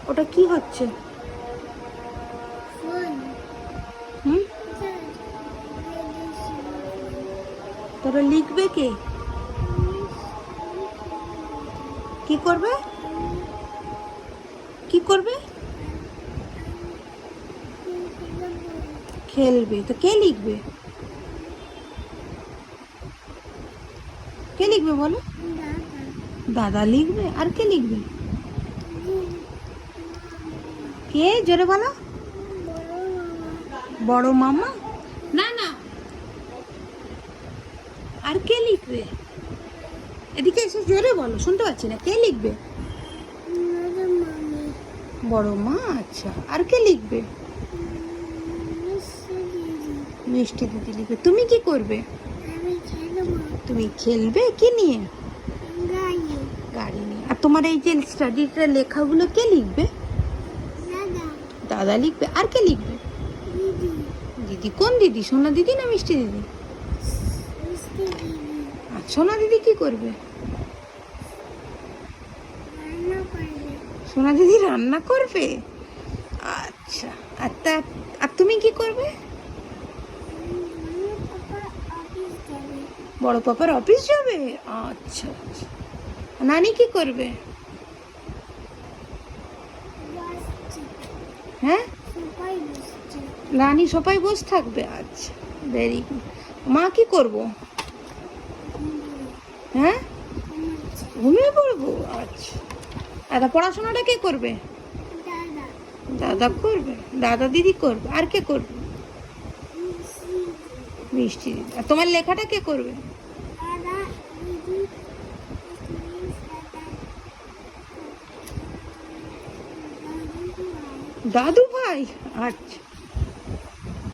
ওটা কি হচ্ছে? হুম, তোরা লিখবে কে? কি করবে? কি করবে? খেলবে। তো কে লিখবে? কে লিখবে বলো? দাদা লিখবে। আর কে লিখবে? কে, জোরে বলো। বড় মামা? না না, আর কে লিখবে? এদিকে এসে জোরে বলো, শুনতে পাচ্ছি না। কে লিখবে? বড় মা। আচ্ছা, আর কে লিখবে? মিষ্টি দিদি লিখবে। তুমি কি করবে? তুমি খেলবে কি নিয়ে? গাড়ি নিয়ে। আর তোমার এই যে স্টাডিটা লেখাগুলো কে লিখবে? দাদা লিখবে। আর কে লিখবে? দিদি। কোন দিদি? সোনা দিদি না মিষ্টি দিদি? আর সোনা দিদি কি করবে? সোনা দিদি রান্না করবে। আচ্ছা। আর তুমি কি করবে? বড় পাপার অফিস যাবে। আচ্ছা আচ্ছা। নানি কি করবে? হ্যাঁ, নানি সবাই বসে থাকবে। আচ্ছা, ভেরি গুড। মা কি করবো? হ্যাঁ, ঘুমিয়ে পড়বো। আচ্ছা। আর পড়াশোনাটা কে করবে? দাদা করবে। দাদা দিদি করবে। আর কে করবে? মিষ্টি দিদি। আর তোমার লেখাটা কে করবে? দাদু ভাই। আচ্ছা।